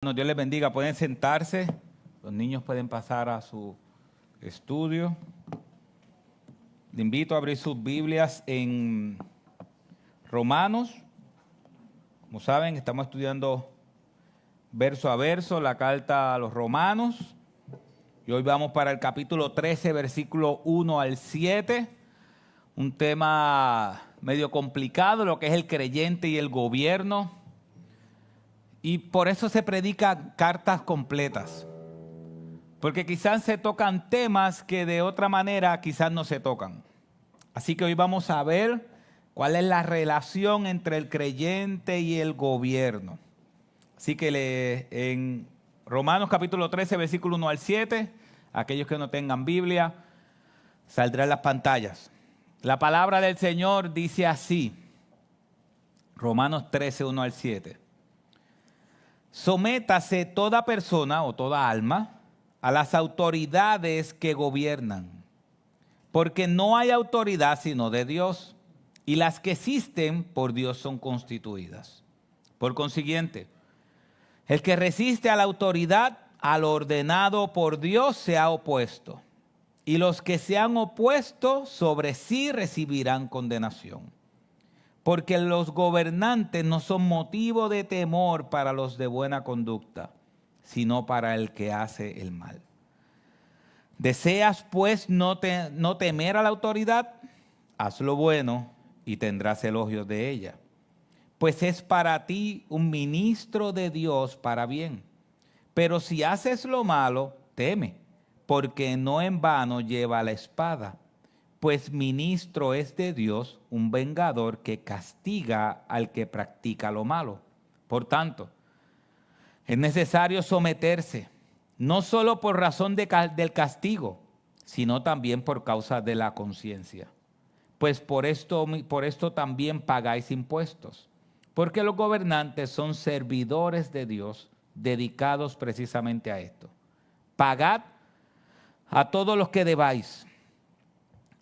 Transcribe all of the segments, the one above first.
Dios les bendiga, pueden sentarse, los niños pueden pasar a su estudio. Les invito a abrir sus Biblias en Romanos. Como saben, estamos estudiando verso a verso la carta a los Romanos. Y hoy vamos para el capítulo 13, versículo 1 al 7. Un tema medio complicado, lo que es el creyente y el gobierno. Y por eso se predican cartas completas. Porque quizás se tocan temas que de otra manera quizás no se tocan. Así que hoy vamos a ver cuál es la relación entre el creyente y el gobierno. Así que en Romanos capítulo 13, versículo 1 al 7, aquellos que no tengan Biblia, saldrá en las pantallas. La palabra del Señor dice así, Romanos 13, 1 al 7. Sométase toda persona o toda alma a las autoridades que gobiernan, porque no hay autoridad sino de Dios, y las que existen por Dios son constituidas. Por consiguiente, el que resiste a la autoridad, a lo ordenado por Dios, se ha opuesto, y los que se han opuesto sobre sí recibirán condenación. Porque los gobernantes no son motivo de temor para los de buena conducta, sino para el que hace el mal. ¿Deseas pues no temer a la autoridad? Haz lo bueno y tendrás elogios de ella. Pues es para ti un ministro de Dios para bien. Pero si haces lo malo, teme, porque no en vano lleva la espada. Pues ministro es de Dios, un vengador que castiga al que practica lo malo. Por tanto, es necesario someterse, no solo por razón del castigo, sino también por causa de la conciencia. Pues por esto también pagáis impuestos, porque los gobernantes son servidores de Dios, dedicados precisamente a esto. Pagad a todos los que debáis.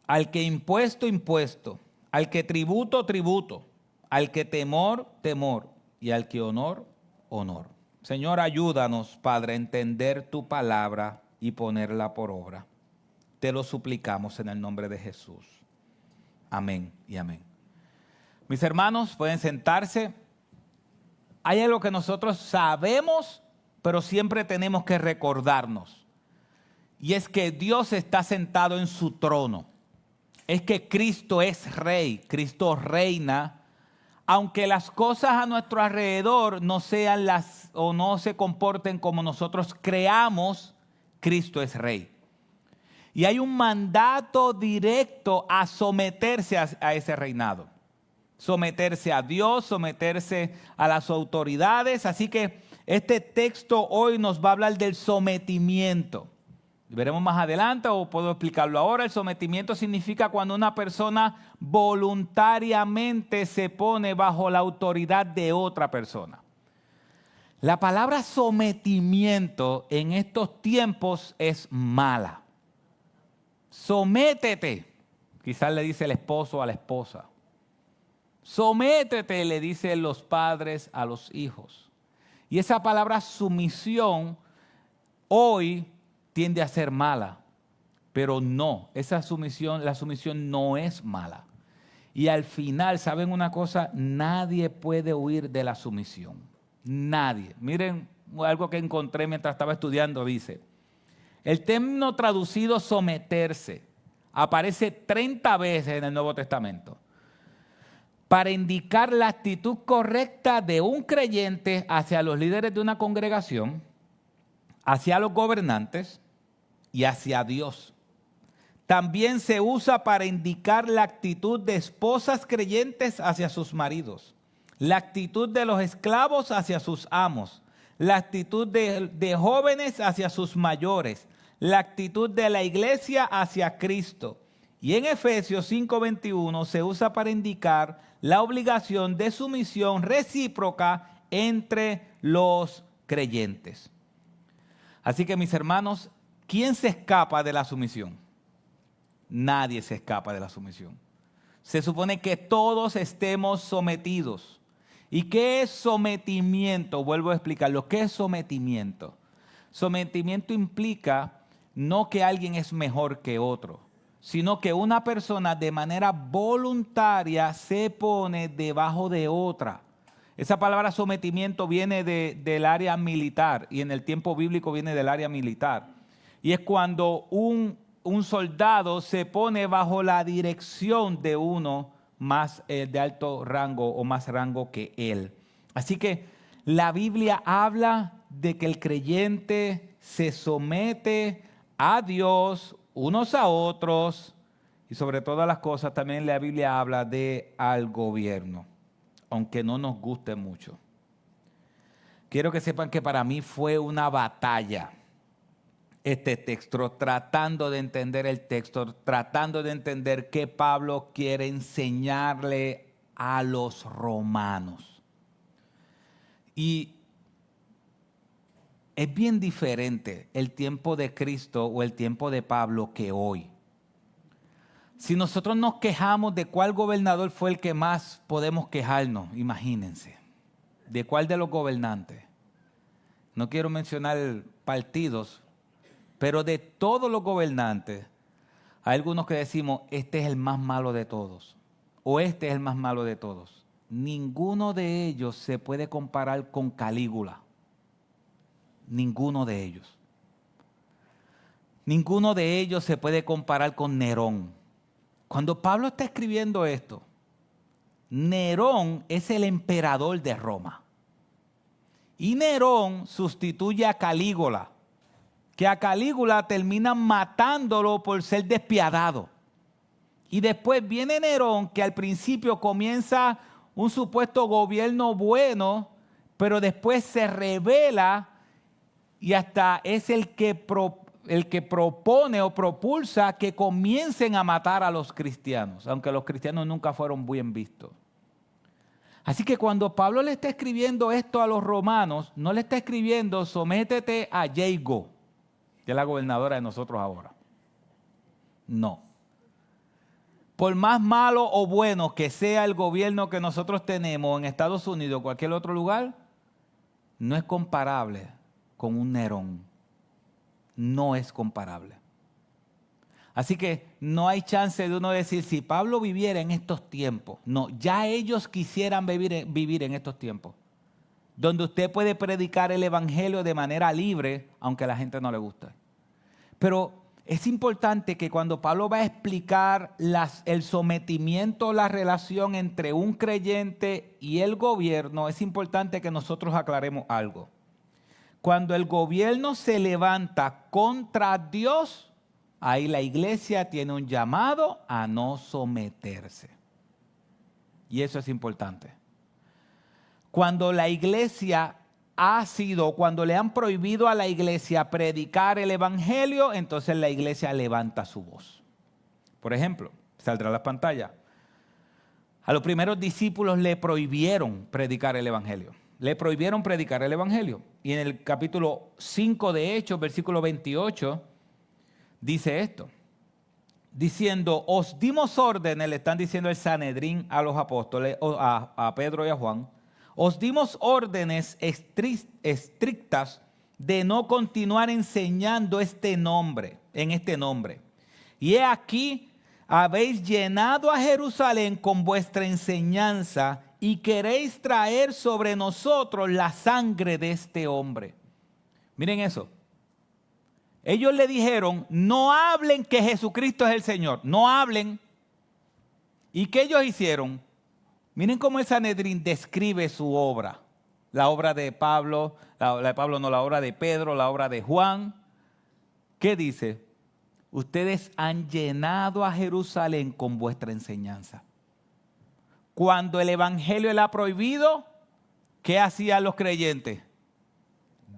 Al que impuesto, impuesto, al que tributo, tributo, al que temor, temor, y al que honor, honor. Señor, ayúdanos, Padre, a entender tu palabra y ponerla por obra. Te lo suplicamos en el nombre de Jesús. Amén y amén. Mis hermanos, pueden sentarse. Hay algo que nosotros sabemos, pero siempre tenemos que recordarnos. Y es que Dios está sentado en su trono. Es que Cristo es rey, Cristo reina, aunque las cosas a nuestro alrededor no sean o no se comporten como nosotros creamos, Cristo es rey. Y hay un mandato directo a someterse a ese reinado. Someterse a Dios, someterse a las autoridades. Así que este texto hoy nos va a hablar del sometimiento. Veremos más adelante o puedo explicarlo ahora. El sometimiento significa cuando una persona voluntariamente se pone bajo la autoridad de otra persona. La palabra sometimiento en estos tiempos es mala. Sométete, quizás le dice el esposo a la esposa. Sométete, le dicen los padres a los hijos. Y esa palabra sumisión hoy tiende a ser mala, pero no, la sumisión no es mala. Y al final, ¿saben una cosa? Nadie puede huir de la sumisión. Nadie. Miren algo que encontré mientras estaba estudiando, dice, el término traducido someterse aparece 30 veces en el Nuevo Testamento para indicar la actitud correcta de un creyente hacia los líderes de una congregación, hacia los gobernantes y hacia Dios. También se usa para indicar la actitud de esposas creyentes hacia sus maridos, la actitud de los esclavos hacia sus amos, la actitud de jóvenes hacia sus mayores, la actitud de la iglesia hacia Cristo. Y en Efesios 5:21 se usa para indicar la obligación de sumisión recíproca entre los creyentes. Así que mis hermanos, ¿quién se escapa de la sumisión? Nadie se escapa de la sumisión. Se supone que todos estemos sometidos. ¿Y qué es sometimiento? Vuelvo a explicarlo. ¿Qué es sometimiento? Sometimiento implica no que alguien es mejor que otro, sino que una persona de manera voluntaria se pone debajo de otra. Esa palabra sometimiento viene del área militar y en el tiempo bíblico viene del área militar. Y es cuando un soldado se pone bajo la dirección de uno más de alto rango o más rango que él. Así que la Biblia habla de que el creyente se somete a Dios, unos a otros, y sobre todas las cosas también la Biblia habla de al gobierno, aunque no nos guste mucho. Quiero que sepan que para mí fue una batalla este texto, tratando de entender el texto, tratando de entender qué Pablo quiere enseñarle a los romanos. Y es bien diferente el tiempo de Cristo o el tiempo de Pablo que hoy. Si nosotros nos quejamos de cuál gobernador fue el que más podemos quejarnos, imagínense, ¿de cuál de los gobernantes? No quiero mencionar partidos, pero de todos los gobernantes, hay algunos que decimos, este es el más malo de todos, o este es el más malo de todos. Ninguno de ellos se puede comparar con Calígula. Ninguno de ellos. Ninguno de ellos se puede comparar con Nerón. Cuando Pablo está escribiendo esto, Nerón es el emperador de Roma. Y Nerón sustituye a Calígula, que a Calígula terminan matándolo por ser despiadado. Y después viene Nerón, que al principio comienza un supuesto gobierno bueno, pero después se rebela y hasta es el que propone o propulsa que comiencen a matar a los cristianos, aunque los cristianos nunca fueron bien vistos. Así que cuando Pablo le está escribiendo esto a los romanos, no le está escribiendo sométete a Jago, que es la gobernadora de nosotros ahora. No. Por más malo o bueno que sea el gobierno que nosotros tenemos en Estados Unidos o cualquier otro lugar, no es comparable con un Nerón. No es comparable. Así que no hay chance de uno decir, si Pablo viviera en estos tiempos. No, ya ellos quisieran vivir en estos tiempos, donde usted puede predicar el evangelio de manera libre, aunque a la gente no le guste. Pero es importante que cuando Pablo va a explicar el sometimiento, la relación entre un creyente y el gobierno, es importante que nosotros aclaremos algo. Cuando el gobierno se levanta contra Dios, ahí la iglesia tiene un llamado a no someterse. Y eso es importante. Cuando la iglesia cuando le han prohibido a la iglesia predicar el evangelio, entonces la iglesia levanta su voz. Por ejemplo, saldrá a la pantalla. A los primeros discípulos le prohibieron predicar el evangelio. Le prohibieron predicar el evangelio. Y en el capítulo 5 de Hechos, versículo 28, dice esto. Diciendo, os dimos órdenes, le están diciendo el Sanedrín a los apóstoles, a Pedro y a Juan, os dimos órdenes estrictas de no continuar enseñando en este nombre. Y he aquí, habéis llenado a Jerusalén con vuestra enseñanza y queréis traer sobre nosotros la sangre de este hombre. Miren eso. Ellos le dijeron, no hablen que Jesucristo es el Señor, no hablen. ¿Y qué ellos hicieron? Miren cómo el Sanedrín describe su obra. La obra de Pablo, la obra de Pedro, la obra de Juan. ¿Qué dice? Ustedes han llenado a Jerusalén con vuestra enseñanza. Cuando el evangelio era prohibido, ¿qué hacían los creyentes?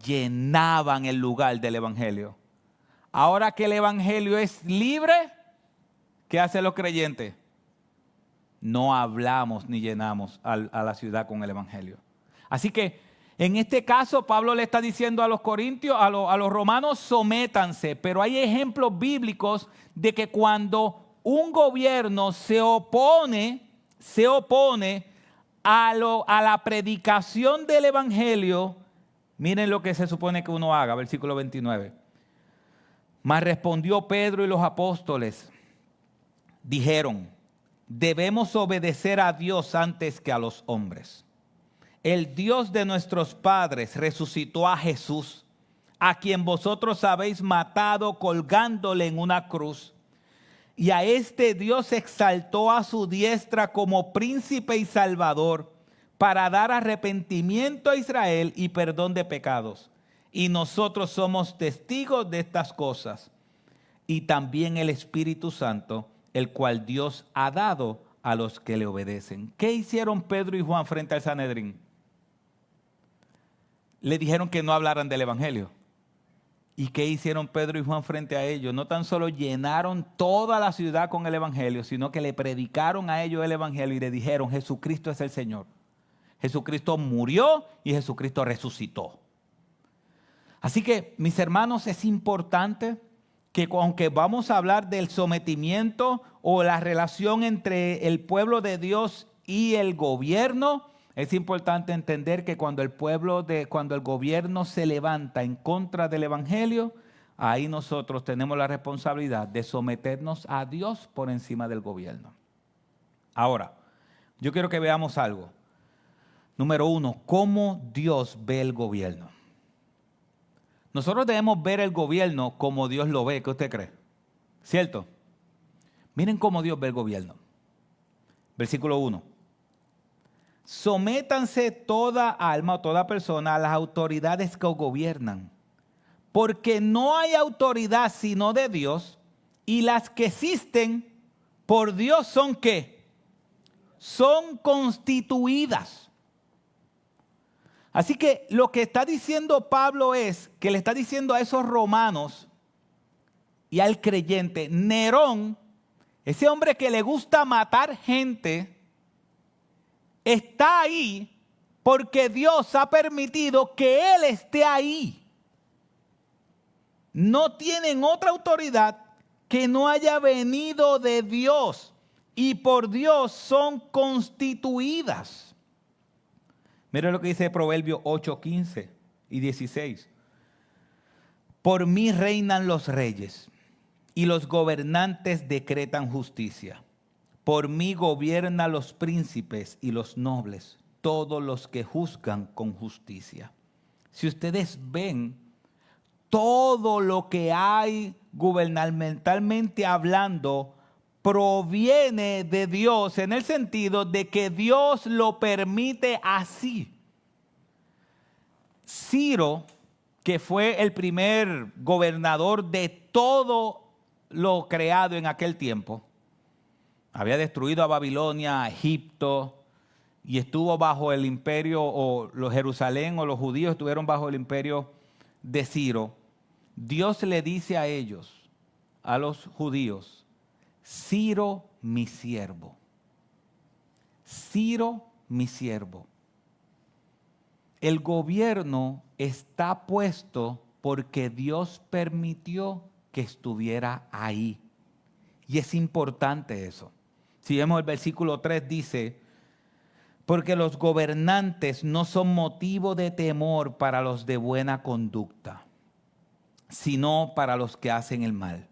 Llenaban el lugar del evangelio. Ahora que el evangelio es libre, ¿qué hacen los creyentes? No hablamos ni llenamos a la ciudad con el evangelio. Así que en este caso Pablo le está diciendo a los corintios, a los romanos, sométanse. Pero hay ejemplos bíblicos de que cuando un gobierno se opone a la predicación del evangelio, miren lo que se supone que uno haga, versículo 29. Mas respondió Pedro y los apóstoles, dijeron, debemos obedecer a Dios antes que a los hombres. El Dios de nuestros padres resucitó a Jesús, a quien vosotros habéis matado colgándole en una cruz. Y a este Dios exaltó a su diestra como príncipe y salvador, para dar arrepentimiento a Israel y perdón de pecados. Y nosotros somos testigos de estas cosas. Y también el Espíritu Santo, el cual Dios ha dado a los que le obedecen. ¿Qué hicieron Pedro y Juan frente al Sanedrín? Le dijeron que no hablaran del evangelio. ¿Y qué hicieron Pedro y Juan frente a ellos? No tan solo llenaron toda la ciudad con el evangelio, sino que le predicaron a ellos el evangelio y le dijeron, Jesucristo es el Señor. Jesucristo murió y Jesucristo resucitó. Así que, mis hermanos, es importante que aunque vamos a hablar del sometimiento o la relación entre el pueblo de Dios y el gobierno, es importante entender que cuando el gobierno se levanta en contra del evangelio, ahí nosotros tenemos la responsabilidad de someternos a Dios por encima del gobierno. Ahora, yo quiero que veamos algo. Número 1, ¿cómo Dios ve el gobierno? Nosotros debemos ver el gobierno como Dios lo ve. ¿Qué usted cree? ¿Cierto? Miren cómo Dios ve el gobierno. Versículo 1. Sométanse toda alma o toda persona a las autoridades que os gobiernan, porque no hay autoridad sino de Dios, y las que existen por Dios son ¿qué? Son constituidas. Así que lo que está diciendo Pablo es que le está diciendo a esos romanos y al creyente, Nerón, ese hombre que le gusta matar gente, está ahí porque Dios ha permitido que Él esté ahí. No tienen otra autoridad que no haya venido de Dios y por Dios son constituidas. Mira lo que dice Proverbios 8, 15 y 16. Por mí reinan los reyes y los gobernantes decretan justicia. Por mí gobiernan los príncipes y los nobles, todos los que juzgan con justicia. Si ustedes ven, todo lo que hay gubernamentalmente hablando proviene de Dios, en el sentido de que Dios lo permite así. Ciro, que fue el primer gobernador de todo lo creado en aquel tiempo, había destruido a Babilonia, a Egipto, y estuvo bajo el imperio, o los Jerusalén o los judíos estuvieron bajo el imperio de Ciro. Dios le dice a ellos, a los judíos, Ciro mi siervo. Ciro mi siervo. El gobierno está puesto porque Dios permitió que estuviera ahí. Y es importante eso. Si vemos el versículo 3 dice, porque los gobernantes no son motivo de temor para los de buena conducta, sino para los que hacen el mal.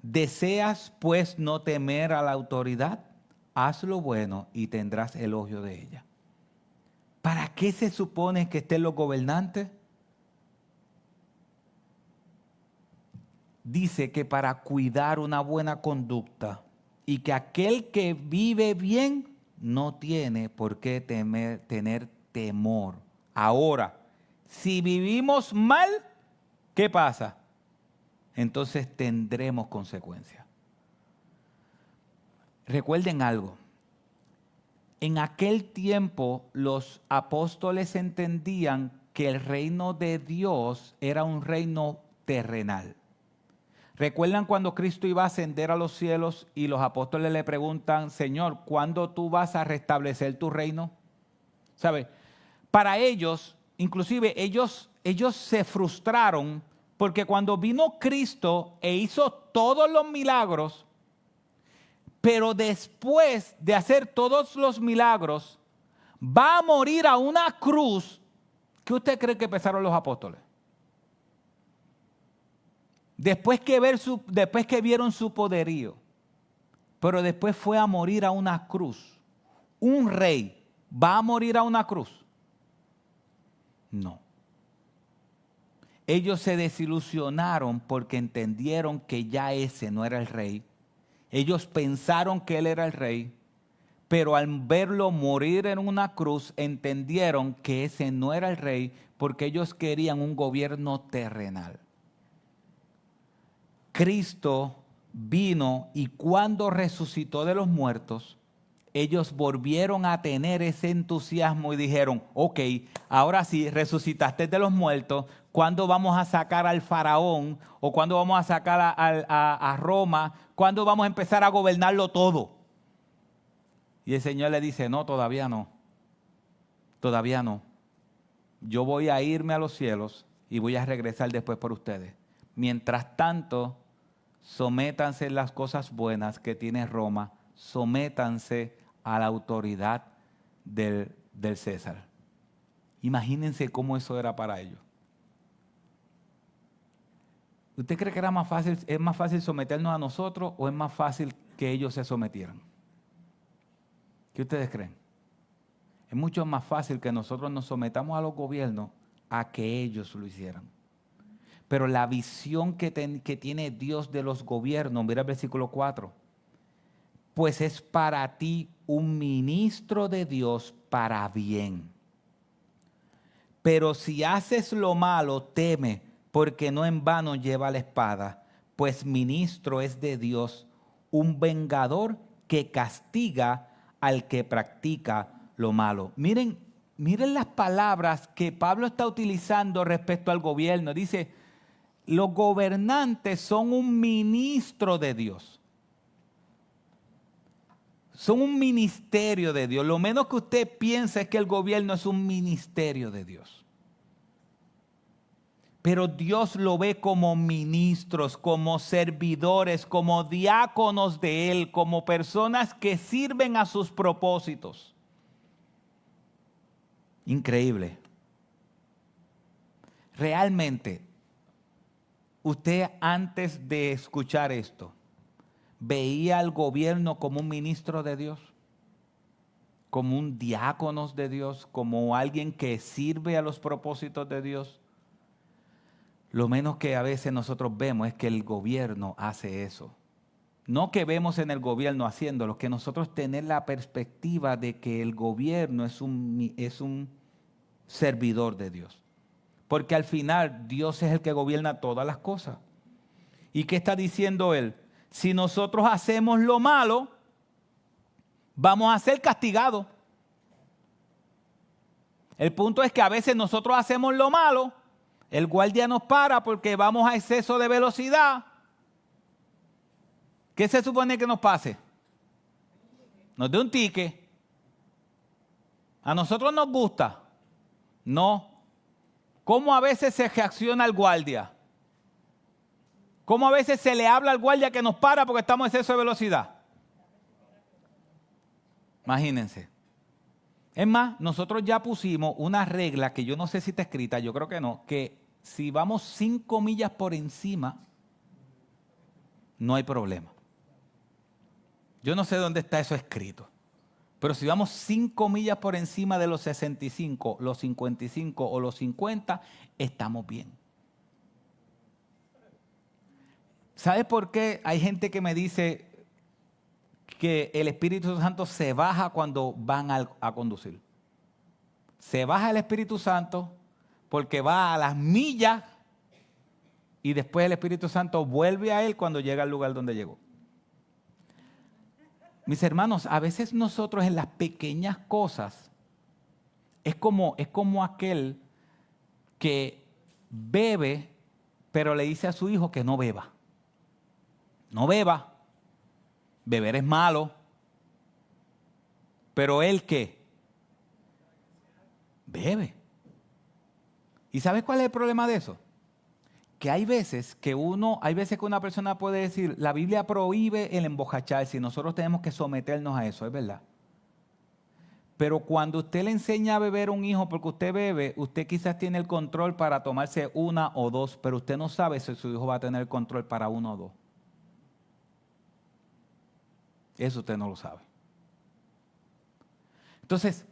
¿Deseas pues no temer a la autoridad? Haz lo bueno y tendrás elogio de ella. ¿Para qué se supone que estén los gobernantes? Dice que para cuidar una buena conducta y que aquel que vive bien no tiene por qué tener temor. Ahora, si vivimos mal, ¿qué pasa? Entonces tendremos consecuencias. Recuerden algo. En aquel tiempo los apóstoles entendían que el reino de Dios era un reino terrenal. ¿Recuerdan cuando Cristo iba a ascender a los cielos y los apóstoles le preguntan, Señor, ¿cuándo tú vas a restablecer tu reino? ¿Sabe? Para ellos, inclusive ellos se frustraron porque cuando vino Cristo e hizo todos los milagros, pero después de hacer todos los milagros, va a morir a una cruz. ¿Qué usted cree que pensaron los apóstoles? Después que vieron su poderío, pero después fue a morir a una cruz. ¿Un rey va a morir a una cruz? No. Ellos se desilusionaron porque entendieron que ya ese no era el rey. Ellos pensaron que él era el rey, pero al verlo morir en una cruz, entendieron que ese no era el rey porque ellos querían un gobierno terrenal. Cristo vino y cuando resucitó de los muertos, ellos volvieron a tener ese entusiasmo y dijeron, ok, ahora sí, resucitaste de los muertos, ¿cuándo vamos a sacar al faraón? ¿O cuándo vamos a sacar a Roma? ¿Cuándo vamos a empezar a gobernarlo todo? Y el Señor le dice, no, todavía no. Todavía no. Yo voy a irme a los cielos y voy a regresar después por ustedes. Mientras tanto, sométanse en las cosas buenas que tiene Roma, sométanse a la autoridad del César. Imagínense cómo eso era para ellos. ¿Usted cree que es más fácil someternos a nosotros o es más fácil que ellos se sometieran? ¿Qué ustedes creen? Es mucho más fácil que nosotros nos sometamos a los gobiernos a que ellos lo hicieran. Pero la visión que tiene Dios de los gobiernos, mira el versículo 4, pues es para ti un ministro de Dios para bien. Pero si haces lo malo, teme, porque no en vano lleva la espada, pues ministro es de Dios, un vengador que castiga al que practica lo malo. Miren las palabras que Pablo está utilizando respecto al gobierno. Dice, los gobernantes son un ministro de Dios. Son un ministerio de Dios. Lo menos que usted piensa es que el gobierno es un ministerio de Dios. Pero Dios lo ve como ministros, como servidores, como diáconos de Él, como personas que sirven a sus propósitos. Increíble. Realmente, usted antes de escuchar esto, ¿veía al gobierno como un ministro de Dios? ¿Como un diácono de Dios? ¿Como alguien que sirve a los propósitos de Dios? Lo menos que a veces nosotros vemos es que el gobierno hace eso. No que vemos en el gobierno haciéndolo, que nosotros tenemos la perspectiva de que el gobierno es un servidor de Dios. Porque al final Dios es el que gobierna todas las cosas. ¿Y qué está diciendo Él? Si nosotros hacemos lo malo, vamos a ser castigados. El punto es que a veces nosotros hacemos lo malo, el guardia nos para porque vamos a exceso de velocidad. ¿Qué se supone que nos pase? Nos dé un ticket. ¿A nosotros nos gusta? No. ¿Cómo a veces se reacciona el guardia? ¿Cómo a veces se le habla al guardia que nos para porque estamos en exceso de velocidad? Imagínense. Es más, nosotros ya pusimos una regla que yo no sé si está escrita, yo creo que no, que si vamos 5 millas por encima, no hay problema. Yo no sé dónde está eso escrito, pero si vamos 5 millas por encima de los 65, los 55 o los 50, estamos bien. ¿Sabe por qué hay gente que me dice que el Espíritu Santo se baja cuando van a conducir? Se baja el Espíritu Santo porque va a las millas y después el Espíritu Santo vuelve a él cuando llega al lugar donde llegó. Mis hermanos, a veces nosotros en las pequeñas cosas es como aquel que bebe, pero le dice a su hijo que no beba. No beba, beber es malo, pero él ¿qué? Bebe. ¿Y sabes cuál es el problema de eso? Que hay veces que una persona puede decir, la Biblia prohíbe el embojacharse y nosotros tenemos que someternos a eso, es verdad. Pero cuando usted le enseña a beber a un hijo porque usted bebe, usted quizás tiene el control para tomarse una o dos, pero usted no sabe si su hijo va a tener el control para uno o dos. Eso usted no lo sabe. Entonces,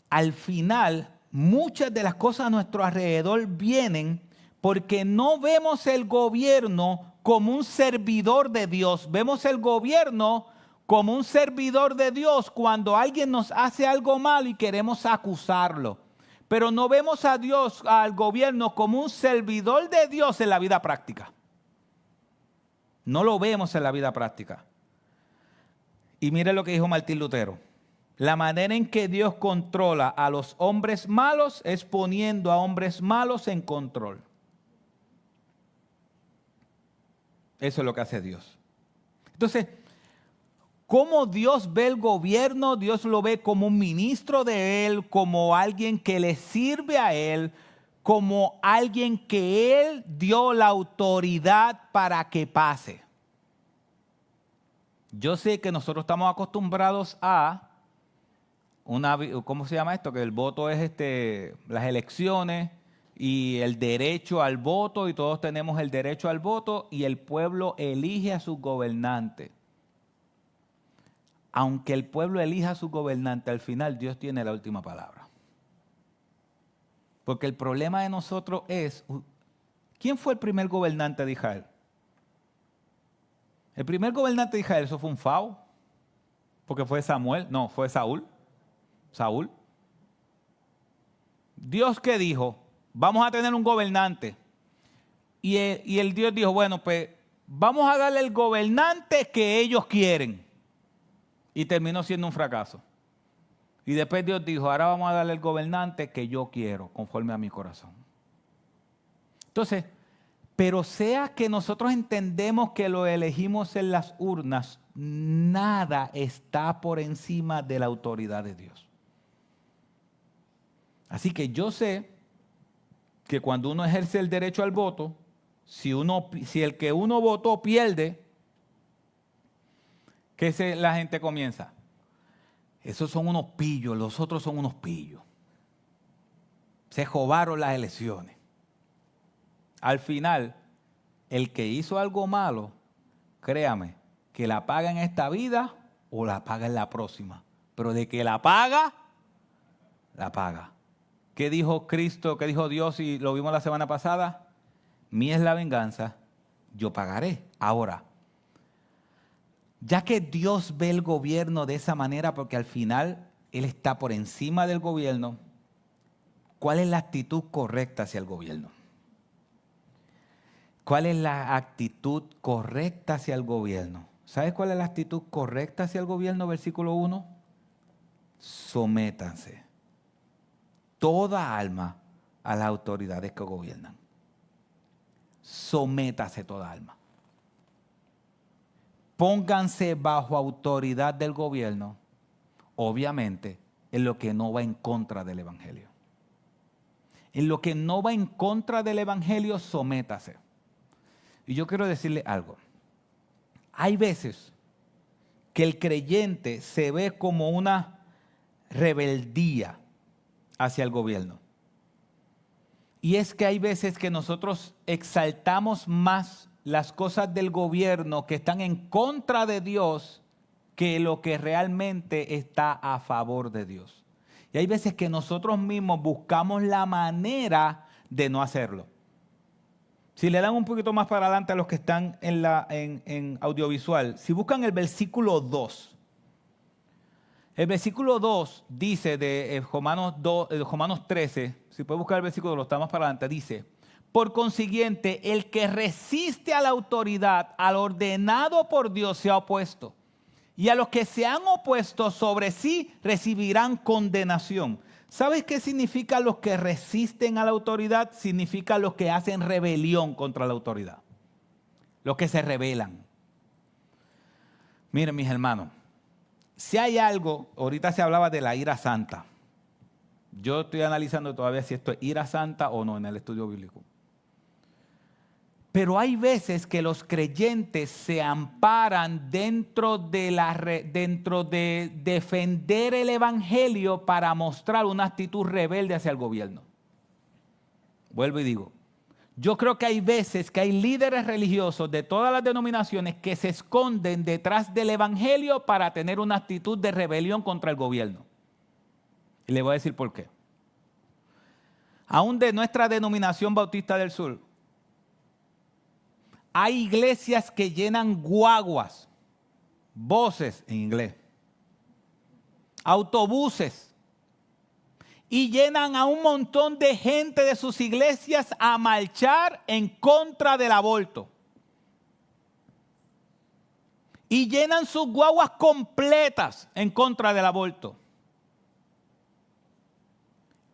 al final, muchas de las cosas a nuestro alrededor vienen porque no vemos el gobierno como un servidor de Dios. Vemos el gobierno como un servidor de Dios cuando alguien nos hace algo malo y queremos acusarlo. Pero no vemos a Dios, al gobierno, como un servidor de Dios en la vida práctica. No lo vemos en la vida práctica. Y mire lo que dijo Martín Lutero. La manera en que Dios controla a los hombres malos es poniendo a hombres malos en control. Eso es lo que hace Dios. Entonces, ¿cómo Dios ve el gobierno? Dios lo ve como un ministro de Él, como alguien que le sirve a Él, como alguien que Él dio la autoridad para que pase. Yo sé que nosotros estamos acostumbrados a ¿cómo se llama esto? Que el voto es las elecciones y el derecho al voto, y todos tenemos el derecho al voto, y el pueblo elige a sus gobernantes. Aunque el pueblo elija a su gobernante, al final Dios tiene la última palabra. Porque el problema de nosotros es, ¿quién fue el primer gobernante de Israel? El primer gobernante de Israel, ¿eso fue un fao? Porque fue Samuel, no, fue Saúl. Saúl. Dios, ¿qué dijo? Vamos a tener un gobernante. Y el Dios dijo, bueno, pues vamos a darle el gobernante que ellos quieren. Y terminó siendo un fracaso. Y después Dios dijo, ahora vamos a darle el gobernante que yo quiero, conforme a mi corazón. Entonces, pero sea que nosotros entendemos que lo elegimos en las urnas, nada está por encima de la autoridad de Dios. Así que yo sé que cuando uno ejerce el derecho al voto, si el que uno votó pierde, ¿qué la gente comienza? Esos son unos pillos, los otros son unos pillos. Se robaron las elecciones. Al final, el que hizo algo malo, créame, que la paga en esta vida o la paga en la próxima. Pero de que la paga, la paga. ¿Qué dijo Cristo? ¿Qué dijo Dios? Y lo vimos la semana pasada. Mía es la venganza, yo pagaré. Ahora, ya que Dios ve el gobierno de esa manera, porque al final Él está por encima del gobierno, ¿cuál es la actitud correcta hacia el gobierno? ¿Cuál es la actitud correcta hacia el gobierno? ¿Sabes cuál es la actitud correcta hacia el gobierno? Versículo 1. Sométanse toda alma a las autoridades que gobiernan. Sométase toda alma. Pónganse bajo autoridad del gobierno, obviamente, en lo que no va en contra del Evangelio. En lo que no va en contra del Evangelio, sométase. Y yo quiero decirle algo. Hay veces que el creyente se ve como una rebeldía hacia el gobierno. Y es que hay veces que nosotros exaltamos más las cosas del gobierno que están en contra de Dios que lo que realmente está a favor de Dios. Y hay veces que nosotros mismos buscamos la manera de no hacerlo. Si le dan un poquito más para adelante a los que están en audiovisual, si buscan el versículo 2. El versículo 2 dice de Romanos 13, si puede buscar el versículo, lo está más para adelante, dice: por consiguiente, el que resiste a la autoridad, al ordenado por Dios, se ha opuesto. Y a los que se han opuesto sobre sí recibirán condenación. ¿Sabes qué significa los que resisten a la autoridad? Significa los que hacen rebelión contra la autoridad. Los que se rebelan. Miren, mis hermanos, si hay algo, ahorita se hablaba de la ira santa. Yo estoy analizando todavía si esto es ira santa o no en el estudio bíblico. Pero hay veces que los creyentes se amparan dentro de defender el evangelio para mostrar una actitud rebelde hacia el gobierno. Vuelvo y digo, yo creo que hay veces que hay líderes religiosos de todas las denominaciones que se esconden detrás del evangelio para tener una actitud de rebelión contra el gobierno. Y le voy a decir por qué. Aún de nuestra denominación Bautista del Sur, hay iglesias que llenan guaguas, buses en inglés, autobuses, y llenan a un montón de gente de sus iglesias a marchar en contra del aborto. Y llenan sus guaguas completas en contra del aborto.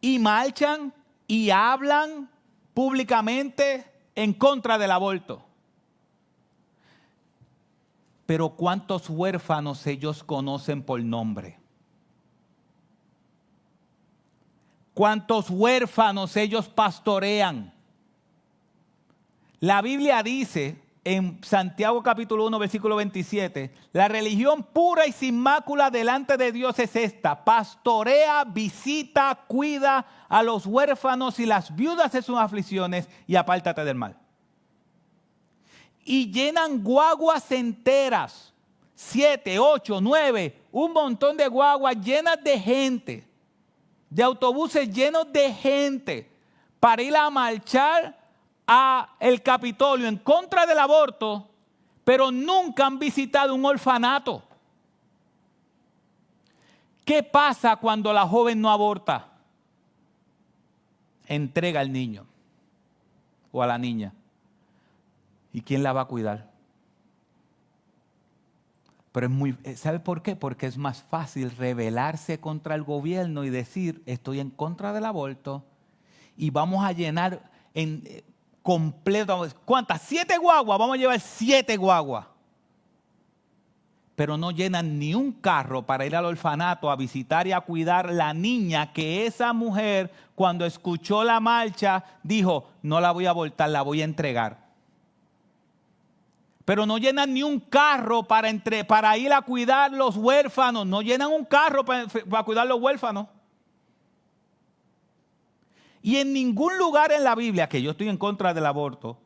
Y marchan y hablan públicamente en contra del aborto. Pero ¿cuántos huérfanos ellos conocen por nombre? ¿Cuántos huérfanos ellos pastorean? La Biblia dice en Santiago capítulo 1 versículo 27, la religión pura y sin mácula delante de Dios es esta: pastorea, visita, cuida a los huérfanos y las viudas de sus aflicciones y apártate del mal. Y llenan guaguas enteras, 7, 8, 9, un montón de guaguas llenas de gente, de autobuses llenos de gente, para ir a marchar a el Capitolio en contra del aborto, pero nunca han visitado un orfanato. ¿Qué pasa cuando la joven no aborta? Entrega al niño o a la niña. ¿Y quién la va a cuidar? Pero ¿sabe por qué? Porque es más fácil rebelarse contra el gobierno y decir, estoy en contra del aborto y vamos a llenar en completo. ¿Cuántas? 7 guaguas. Vamos a llevar 7 guaguas. Pero no llenan ni un carro para ir al orfanato a visitar y a cuidar la niña que esa mujer, cuando escuchó la marcha, dijo, no la voy a abortar, la voy a entregar. Pero no llenan ni un carro para ir a cuidar los huérfanos. No llenan un carro para cuidar los huérfanos. Y en ningún lugar en la Biblia, que yo estoy en contra del aborto,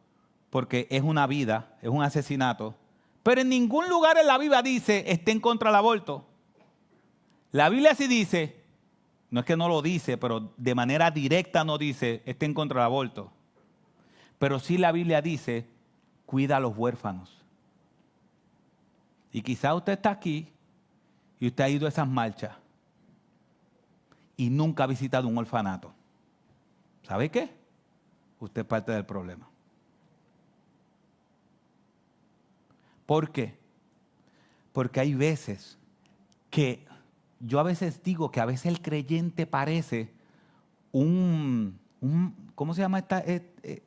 porque es una vida, es un asesinato, pero en ningún lugar en la Biblia dice, esté en contra del aborto. La Biblia sí dice, no es que no lo dice, pero de manera directa no dice, esté en contra del aborto. Pero sí la Biblia dice, cuida a los huérfanos. Y quizá usted está aquí y usted ha ido a esas marchas y nunca ha visitado un orfanato. ¿Sabe qué? Usted es parte del problema. ¿Por qué? Porque hay veces que, yo a veces digo que a veces el creyente parece ¿cómo se llama esta? De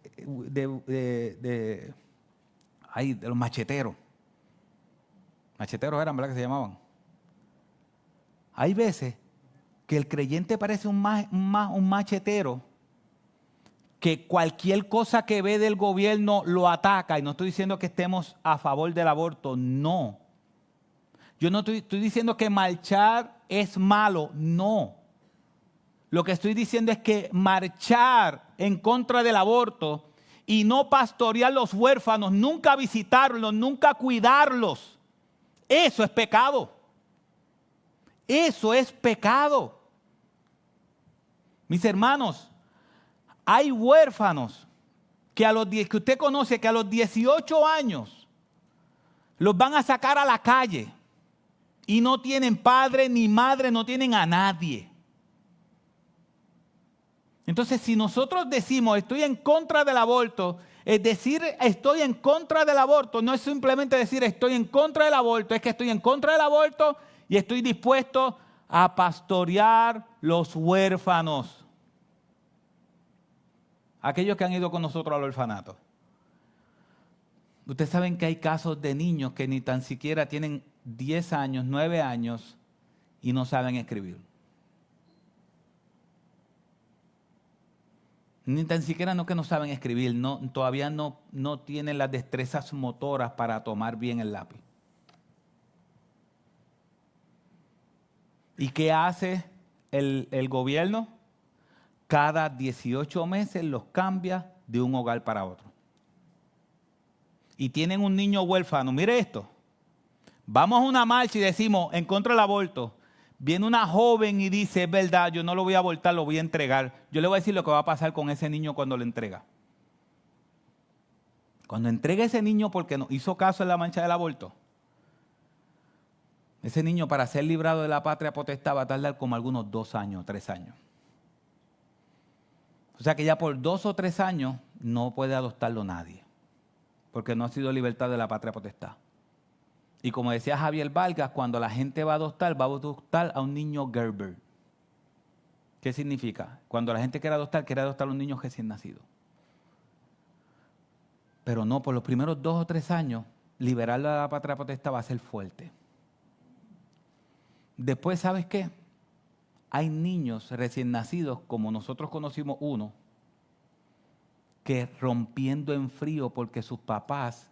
los macheteros. Macheteros eran, ¿verdad que se llamaban? Hay veces que el creyente parece un machetero que cualquier cosa que ve del gobierno lo ataca. Y no estoy diciendo que estemos a favor del aborto, no. Yo no estoy diciendo que marchar es malo, no. Lo que estoy diciendo es que marchar en contra del aborto y no pastorear los huérfanos, nunca visitarlos, nunca cuidarlos, eso es pecado. Eso es pecado. Mis hermanos, hay huérfanos que usted conoce que a los 18 años los van a sacar a la calle y no tienen padre ni madre, no tienen a nadie. Entonces, si nosotros decimos estoy en contra del aborto, es decir estoy en contra del aborto no es simplemente decir estoy en contra del aborto, es que estoy en contra del aborto y estoy dispuesto a pastorear los huérfanos. Aquellos que han ido con nosotros al orfanato. Ustedes saben que hay casos de niños que ni tan siquiera tienen 10 años, 9 años y no saben escribir. Ni tan siquiera no que no saben escribir, no, todavía no tienen las destrezas motoras para tomar bien el lápiz. ¿Y qué hace el gobierno? Cada 18 meses los cambia de un hogar para otro. Y tienen un niño huérfano. Mire esto. Vamos a una marcha y decimos en contra del aborto. Viene una joven y dice, es verdad, yo no lo voy a abortar, lo voy a entregar. Yo le voy a decir lo que va a pasar con ese niño cuando lo entrega. Cuando entrega ese niño porque no hizo caso en la marcha del aborto, ese niño para ser librado de la patria potestad va a tardar como algunos 2 años, 3 años. O sea que ya por 2 o 3 años no puede adoptarlo nadie, porque no ha sido libertad de la patria potestad. Y como decía Javier Vargas, cuando la gente va a adoptar a un niño Gerber. ¿Qué significa? Cuando la gente quiere adoptar a un niño recién nacido. Pero no, por los primeros 2 o 3 años, liberarlo de la patria potestad va a ser fuerte. Después, ¿sabes qué? Hay niños recién nacidos, como nosotros conocimos uno, que rompiendo en frío porque sus papás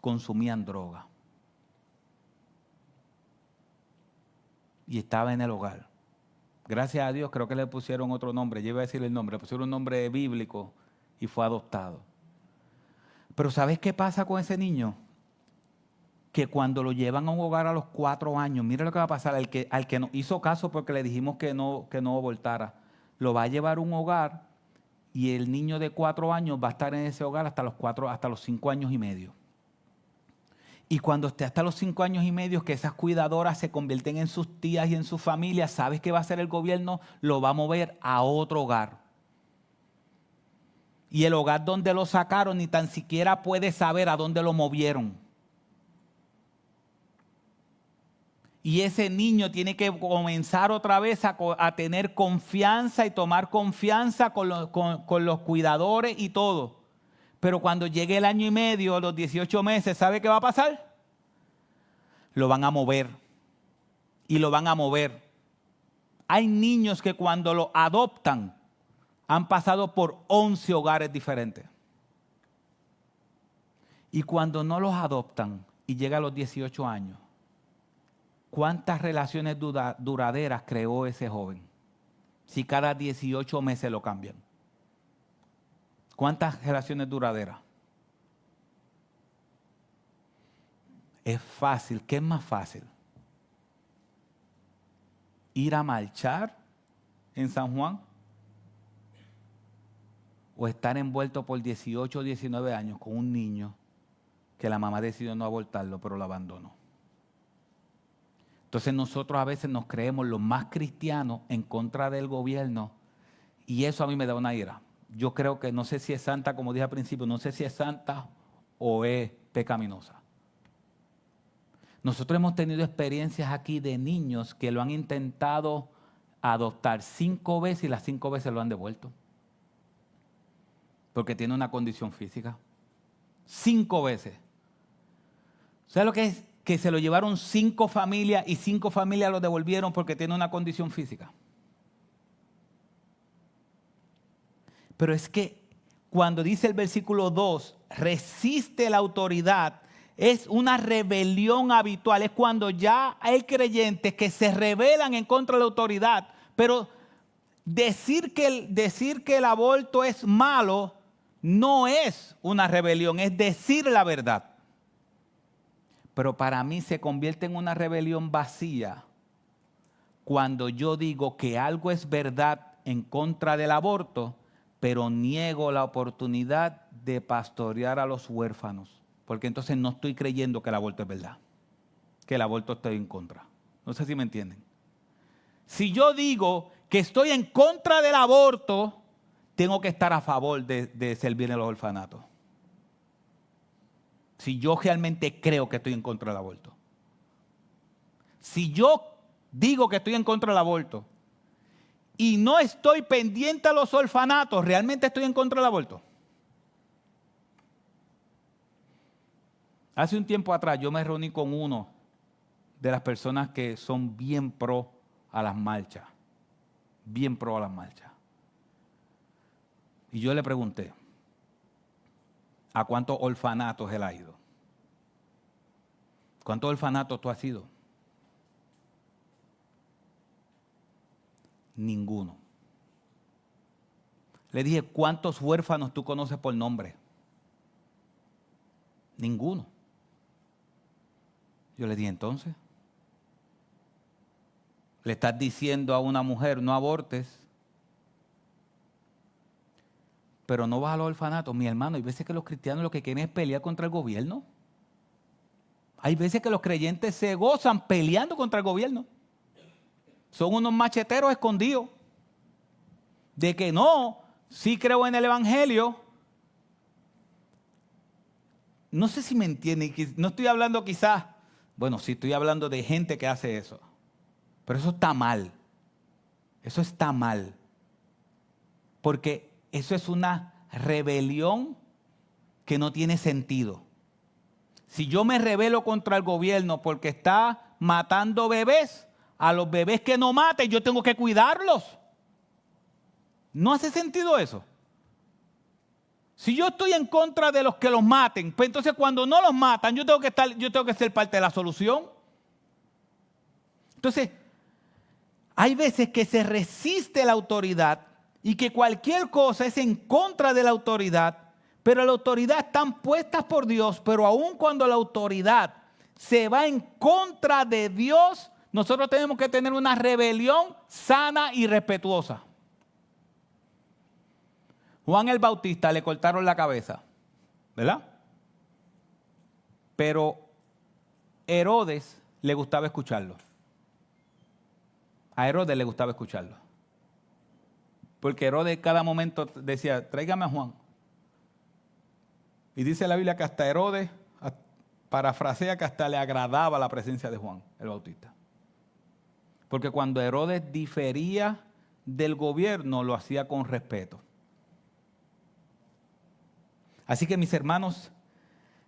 consumían droga. Y estaba en el hogar. Gracias a Dios creo que le pusieron otro nombre, yo iba a decir el nombre, le pusieron un nombre bíblico y fue adoptado. Pero ¿sabes qué pasa con ese niño? Que cuando lo llevan a un hogar a los 4 años, mira lo que va a pasar, al que no hizo caso porque le dijimos que no abortara, lo va a llevar a un hogar y el niño de 4 años va a estar en ese hogar hasta los 5 años y medio. Y cuando esté hasta los 5 años y medio, que esas cuidadoras se convierten en sus tías y en sus familias, ¿sabes qué va a hacer el gobierno? Lo va a mover a otro hogar. Y el hogar donde lo sacaron ni tan siquiera puede saber a dónde lo movieron. Y ese niño tiene que comenzar otra vez a tener confianza y tomar confianza con los cuidadores y todo. Pero cuando llegue el año y medio, los 18 meses, ¿sabe qué va a pasar? Lo van a mover. Y lo van a mover. Hay niños que cuando lo adoptan han pasado por 11 hogares diferentes. Y cuando no los adoptan y llega a los 18 años, ¿cuántas relaciones duraderas creó ese joven? Si cada 18 meses lo cambian. ¿Cuántas relaciones duraderas? Es fácil. ¿Qué es más fácil? ¿Ir a marchar en San Juan? ¿O estar envuelto por 18 o 19 años con un niño que la mamá decidió no abortarlo, pero lo abandonó? Entonces nosotros a veces nos creemos los más cristianos en contra del gobierno y eso a mí me da una ira. Yo creo que no sé si es santa, como dije al principio, no sé si es santa o es pecaminosa. Nosotros hemos tenido experiencias aquí de niños que lo han intentado adoptar 5 veces y las 5 veces lo han devuelto. Porque tiene una condición física. 5 veces. ¿Sabes lo que es? Que se lo llevaron 5 familias y 5 familias lo devolvieron porque tiene una condición física. Pero es que cuando dice el versículo 2, resiste la autoridad, es una rebelión habitual. Es cuando ya hay creyentes que se rebelan en contra de la autoridad. Pero decir que el aborto es malo no es una rebelión, es decir la verdad. Pero para mí se convierte en una rebelión vacía cuando yo digo que algo es verdad en contra del aborto, pero niego la oportunidad de pastorear a los huérfanos. Porque entonces no estoy creyendo que el aborto es verdad, que el aborto estoy en contra. No sé si me entienden. Si yo digo que estoy en contra del aborto, tengo que estar a favor de servir en los orfanatos. Si yo realmente creo que estoy en contra del aborto. Si yo digo que estoy en contra del aborto y no estoy pendiente a los orfanatos, ¿realmente estoy en contra del aborto? Hace un tiempo atrás yo me reuní con uno de las personas que son bien pro a las marchas. Bien pro a las marchas. Y yo le pregunté, ¿a cuántos orfanatos él ha ido? ¿Cuántos orfanatos tú has ido? Ninguno. Le dije, ¿cuántos huérfanos tú conoces por nombre? Ninguno. Yo le dije, entonces, le estás diciendo a una mujer, no abortes, pero no vas a los orfanatos. Mi hermano, hay veces que los cristianos lo que quieren es pelear contra el gobierno. Hay veces que los creyentes se gozan peleando contra el gobierno. Son unos macheteros escondidos. De que no, sí creo en el evangelio. No sé si me entienden. No estoy hablando quizás, bueno, sí estoy hablando de gente que hace eso. Pero eso está mal. Eso está mal. Porque eso es una rebelión que no tiene sentido. Si yo me rebelo contra el gobierno porque está matando bebés, a los bebés que no maten yo tengo que cuidarlos. ¿No hace sentido eso? Si yo estoy en contra de los que los maten, pues entonces cuando no los matan yo tengo que ser parte de la solución. Entonces, hay veces que se resiste la autoridad y que cualquier cosa es en contra de la autoridad, pero la autoridad están puestas por Dios, pero aun cuando la autoridad se va en contra de Dios, nosotros tenemos que tener una rebelión sana y respetuosa. Juan el Bautista le cortaron la cabeza, ¿verdad? Pero Herodes le gustaba escucharlo. A Herodes le gustaba escucharlo. Porque Herodes cada momento decía, tráigame a Juan. Y dice la Biblia que hasta Herodes, parafrasea que hasta le agradaba la presencia de Juan el Bautista. Porque cuando Herodes difería del gobierno, lo hacía con respeto. Así que mis hermanos,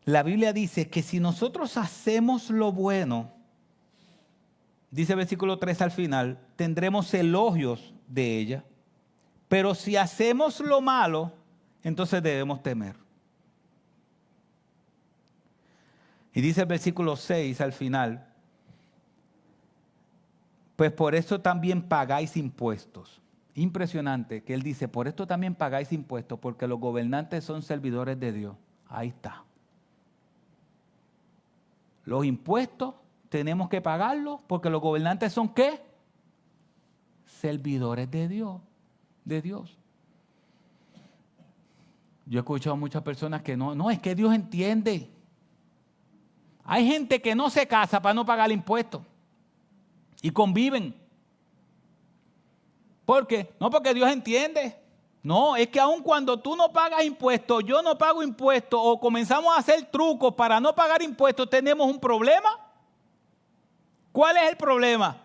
la Biblia dice que si nosotros hacemos lo bueno, dice el versículo 3 al final, tendremos elogios de ella. Pero si hacemos lo malo, entonces debemos temer. Y dice el versículo 6 al final, pues por eso también pagáis impuestos. Impresionante que él dice, por esto también pagáis impuestos, porque los gobernantes son servidores de Dios. Ahí está. Los impuestos tenemos que pagarlos porque los gobernantes son ¿qué? Servidores de Dios. Yo he escuchado a muchas personas que no, es que Dios entiende. Hay gente que no se casa para no pagar impuestos y conviven. ¿Por qué? No porque Dios entiende. No, es que aun cuando tú no pagas impuestos, yo no pago impuestos o comenzamos a hacer trucos para no pagar impuestos, tenemos un problema. ¿Cuál es el problema?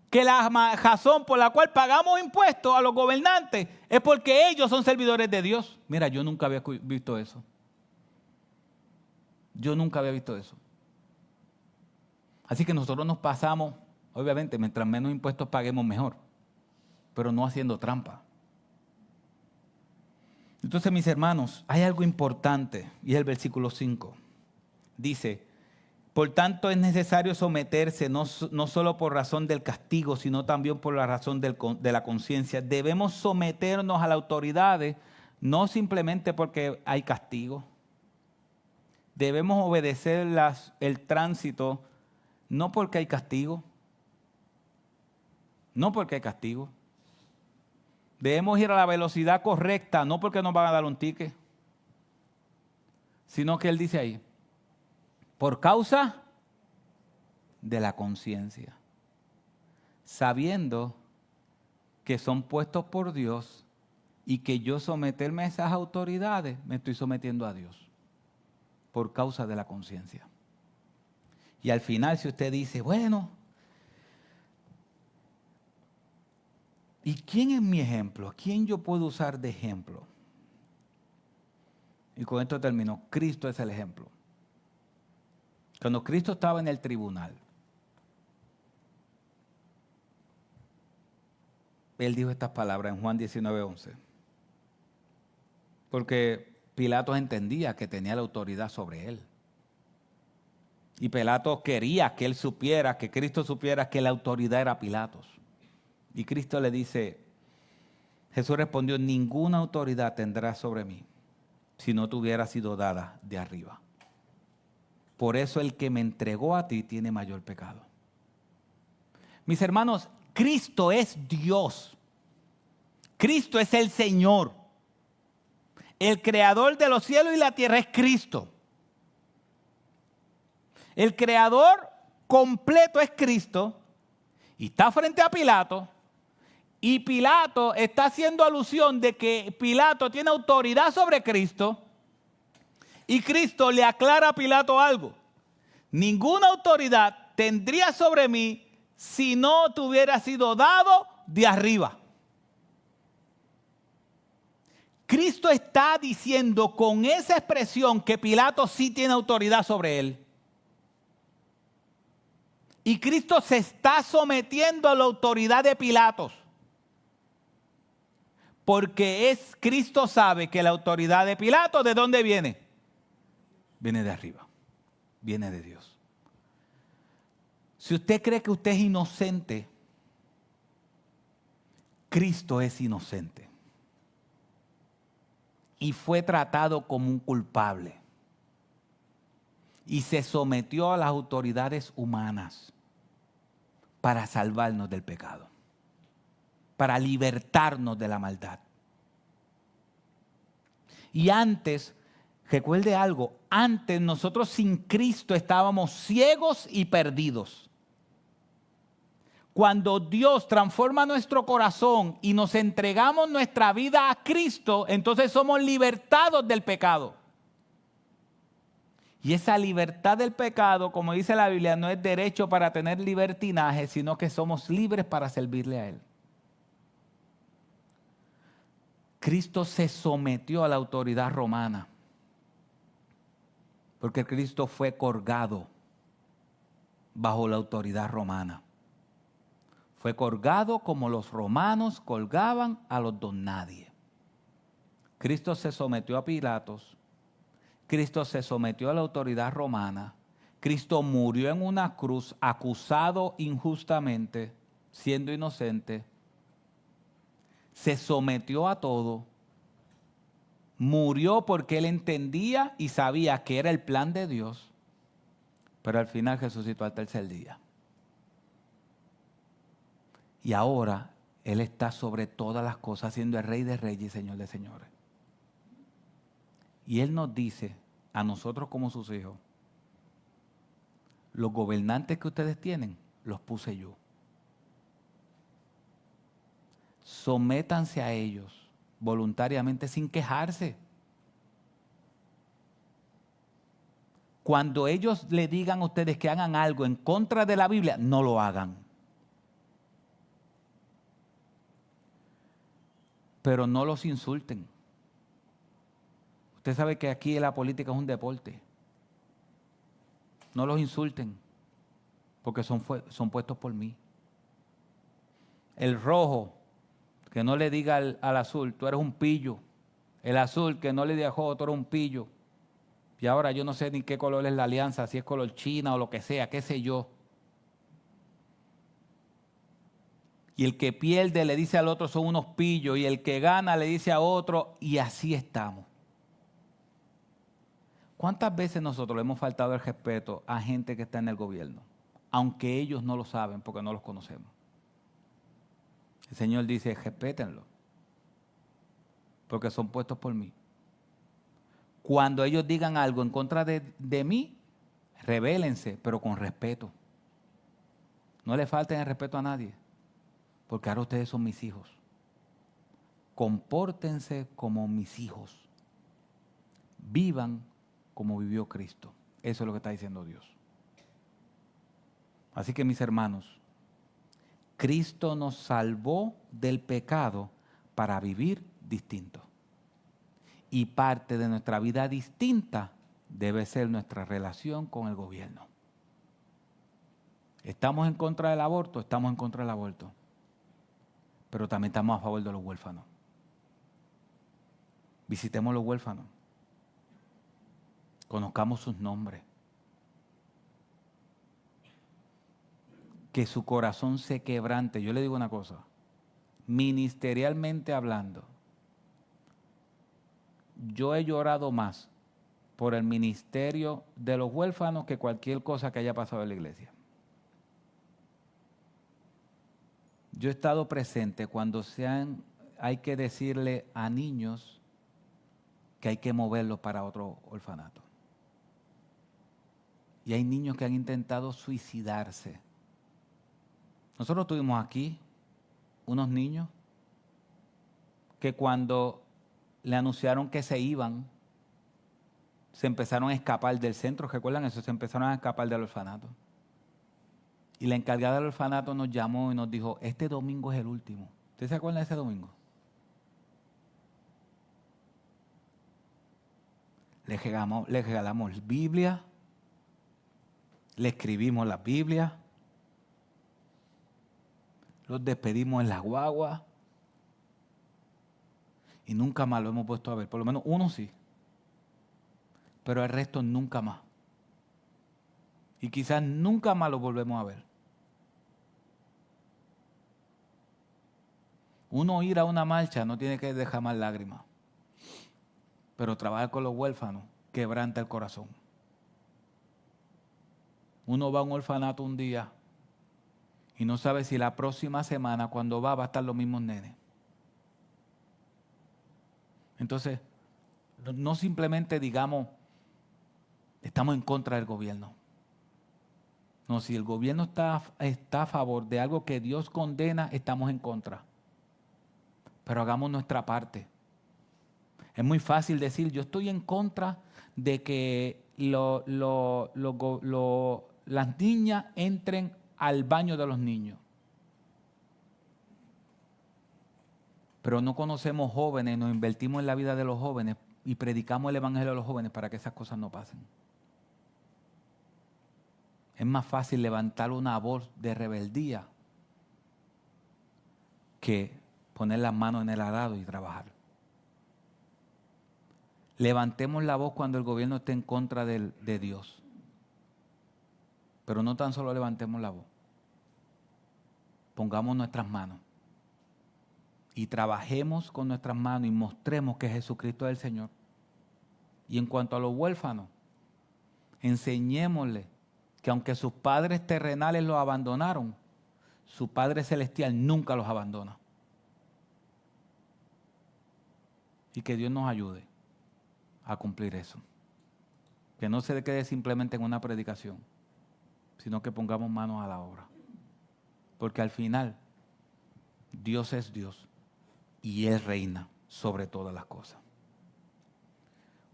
Que la razón por la cual pagamos impuestos a los gobernantes es porque ellos son servidores de Dios. Mira, yo nunca había visto eso. Así que nosotros nos pasamos, obviamente, mientras menos impuestos paguemos mejor, pero no haciendo trampa. Entonces, mis hermanos, hay algo importante y es el versículo 5. Dice, por tanto es necesario someterse no solo por razón del castigo, sino también por la razón de la conciencia. Debemos someternos a las autoridades no simplemente porque hay castigo. Debemos obedecer el tránsito no porque hay castigo. Debemos ir a la velocidad correcta, no porque nos van a dar un ticket, sino que él dice ahí, por causa de la conciencia, sabiendo que son puestos por Dios y que yo someterme a esas autoridades, me estoy sometiendo a Dios, por causa de la conciencia. Y al final, si usted dice, bueno, ¿y quién es mi ejemplo? ¿A quién yo puedo usar de ejemplo? Y con esto termino. Cristo es el ejemplo. Cuando Cristo estaba en el tribunal, Él dijo estas palabras en Juan 19:11. porque Pilatos entendía que tenía la autoridad sobre él. Y Pilatos quería que él supiera, que Cristo supiera que la autoridad era Pilatos. Y Cristo le dice, Jesús respondió, ninguna autoridad tendrás sobre mí si no te hubiera sido dada de arriba. Por eso el que me entregó a ti tiene mayor pecado. Mis hermanos, Cristo es Dios. Cristo es el Señor. El creador de los cielos y la tierra es Cristo. El creador completo es Cristo y está frente a Pilato. Y Pilato está haciendo alusión de que Pilato tiene autoridad sobre Cristo. Y Cristo le aclara a Pilato algo. Ninguna autoridad tendría sobre mí si no te hubiera sido dado de arriba. Cristo está diciendo con esa expresión que Pilato sí tiene autoridad sobre él. Y Cristo se está sometiendo a la autoridad de Pilatos. Porque Cristo sabe que la autoridad de Pilato, ¿de dónde viene? Viene de arriba. Viene de Dios. Si usted cree que usted es inocente, Cristo es inocente. Y fue tratado como un culpable. Y se sometió a las autoridades humanas para salvarnos del pecado, para libertarnos de la maldad. Y antes, recuerde algo, antes nosotros sin Cristo estábamos ciegos y perdidos. Cuando Dios transforma nuestro corazón y nos entregamos nuestra vida a Cristo, entonces somos libertados del pecado. Y esa libertad del pecado, como dice la Biblia, no es derecho para tener libertinaje, sino que somos libres para servirle a Él. Cristo se sometió a la autoridad romana, porque Cristo fue colgado bajo la autoridad romana. Fue colgado como los romanos colgaban a los don nadie. Cristo se sometió a Pilatos. Cristo se sometió a la autoridad romana. Cristo murió en una cruz acusado injustamente, siendo inocente. Se sometió a todo. Murió porque él entendía y sabía que era el plan de Dios. Pero al final resucitó al tercer día. Y ahora Él está sobre todas las cosas, siendo el Rey de Reyes y Señor de Señores. Y Él nos dice a nosotros como sus hijos, los gobernantes que ustedes tienen, los puse yo. Sométanse a ellos voluntariamente sin quejarse. Cuando ellos le digan a ustedes que hagan algo en contra de la Biblia, no lo hagan. Pero no los insulten. Usted sabe que aquí la política es un deporte. No los insulten, porque son puestos por mí. El rojo, que no le diga al azul, tú eres un pillo. El azul, que no le diga al rojo, tú eres un pillo. Y ahora yo no sé ni qué color es la alianza, si es color china o lo que sea, qué sé yo. Y el que pierde le dice al otro son unos pillos, y el que gana le dice a otro, y así estamos. ¿Cuántas veces nosotros le hemos faltado el respeto a gente que está en el gobierno? Aunque ellos no lo saben porque no los conocemos. El Señor dice, respétenlo, porque son puestos por mí. Cuando ellos digan algo en contra de mí, rebélense, pero con respeto. No le falten el respeto a nadie, porque ahora ustedes son mis hijos. Compórtense como mis hijos. Vivan como vivió Cristo. Eso es lo que está diciendo Dios. Así que mis hermanos, Cristo nos salvó del pecado para vivir distinto. Y parte de nuestra vida distinta debe ser nuestra relación con el gobierno. ¿Estamos en contra del aborto? Estamos en contra del aborto. Pero también estamos a favor de los huérfanos. Visitemos los huérfanos. Conozcamos sus nombres. Que su corazón se quebrante. Yo le digo una cosa, ministerialmente hablando, yo he llorado más por el ministerio de los huérfanos que cualquier cosa que haya pasado en la iglesia. Yo he estado presente cuando hay que decirle a niños que hay que moverlos para otro orfanato. Y hay niños que han intentado suicidarse. Nosotros tuvimos aquí unos niños que cuando le anunciaron que se iban, se empezaron a escapar del centro. ¿Recuerdan eso? Se empezaron a escapar del orfanato. Y la encargada del orfanato nos llamó y nos dijo, este domingo es el último. ¿Ustedes se acuerdan de ese domingo? Le regalamos Biblia, le escribimos la Biblia, los despedimos en la guagua y nunca más lo hemos puesto a ver. Por lo menos uno sí, pero el resto nunca más. Y quizás nunca más lo volvemos a ver. Uno ir a una marcha no tiene que dejar más lágrimas, pero trabajar con los huérfanos quebranta el corazón. Uno va a un orfanato un día y no sabe si la próxima semana cuando va a estar los mismos nenes. Entonces, no simplemente digamos, estamos en contra del gobierno. No, si el gobierno está a favor de algo que Dios condena, estamos en contra. Pero hagamos nuestra parte. Es muy fácil decir, yo estoy en contra de que las niñas entren al baño de los niños. Pero no conocemos jóvenes, nos invertimos en la vida de los jóvenes y predicamos el evangelio a los jóvenes para que esas cosas no pasen. Es más fácil levantar una voz de rebeldía que poner las manos en el arado y trabajar. Levantemos la voz cuando el gobierno esté en contra de Dios. Pero no tan solo levantemos la voz. Pongamos nuestras manos y trabajemos con nuestras manos y mostremos que Jesucristo es el Señor. Y en cuanto a los huérfanos, enseñémosles que aunque sus padres terrenales los abandonaron, su Padre Celestial nunca los abandona. Y que Dios nos ayude a cumplir eso. Que no se quede simplemente en una predicación, sino que pongamos manos a la obra. Porque al final, Dios es Dios y Él reina sobre todas las cosas.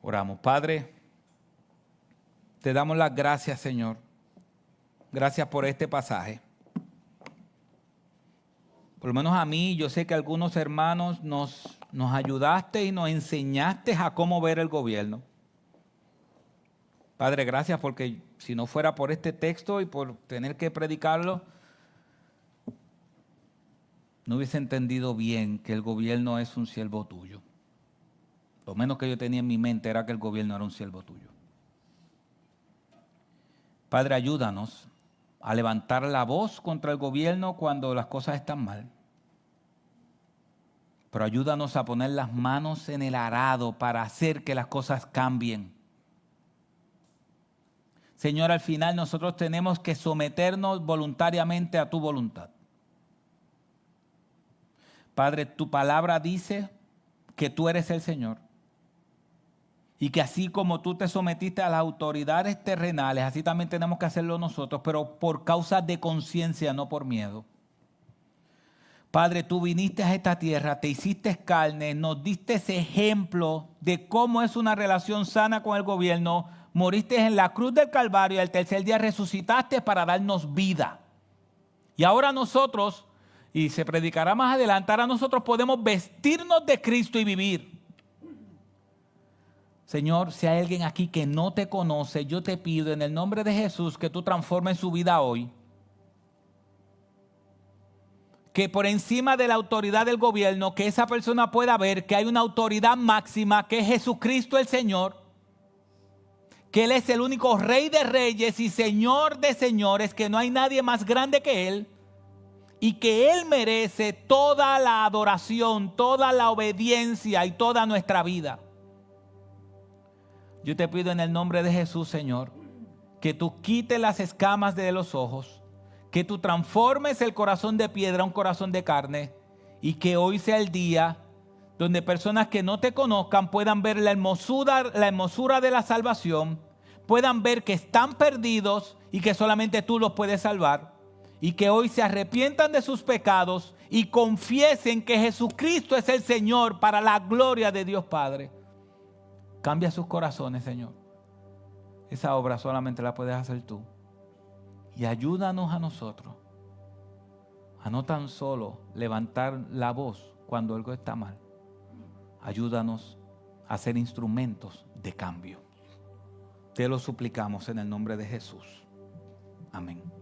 Oramos. Padre, te damos las gracias, Señor. Gracias por este pasaje. Por lo menos a mí, yo sé que algunos hermanos nos ayudaste y nos enseñaste a cómo ver el gobierno. Padre, gracias porque si no fuera por este texto y por tener que predicarlo, no hubiese entendido bien que el gobierno es un siervo tuyo. Lo menos que yo tenía en mi mente era que el gobierno era un siervo tuyo. Padre, ayúdanos a levantar la voz contra el gobierno cuando las cosas están mal. Pero ayúdanos a poner las manos en el arado para hacer que las cosas cambien. Señor, al final nosotros tenemos que someternos voluntariamente a tu voluntad. Padre, tu palabra dice que tú eres el Señor. Y que así como tú te sometiste a las autoridades terrenales, así también tenemos que hacerlo nosotros, pero por causa de conciencia, no por miedo. Padre, tú viniste a esta tierra, te hiciste carne, nos diste ese ejemplo de cómo es una relación sana con el gobierno, moriste en la cruz del Calvario y al tercer día resucitaste para darnos vida. Y ahora nosotros, y se predicará más adelante, ahora nosotros podemos vestirnos de Cristo y vivir. Señor, si hay alguien aquí que no te conoce, yo te pido en el nombre de Jesús que tú transformes su vida hoy. que por encima de la autoridad del gobierno, que esa persona pueda ver que hay una autoridad máxima, que es Jesucristo el Señor, que Él es el único Rey de reyes y Señor de señores, que no hay nadie más grande que Él, y que Él merece toda la adoración, toda la obediencia y toda nuestra vida. Yo te pido en el nombre de Jesús, Señor, que tú quites las escamas de los ojos, que tú transformes el corazón de piedra a un corazón de carne, y que hoy sea el día donde personas que no te conozcan puedan ver la hermosura de la salvación, puedan ver que están perdidos y que solamente tú los puedes salvar, y que hoy se arrepientan de sus pecados y confiesen que Jesucristo es el Señor para la gloria de Dios Padre. Cambia sus corazones, Señor. Esa obra solamente la puedes hacer tú. Y ayúdanos a nosotros a no tan solo levantar la voz cuando algo está mal. Ayúdanos a ser instrumentos de cambio. Te lo suplicamos en el nombre de Jesús. Amén.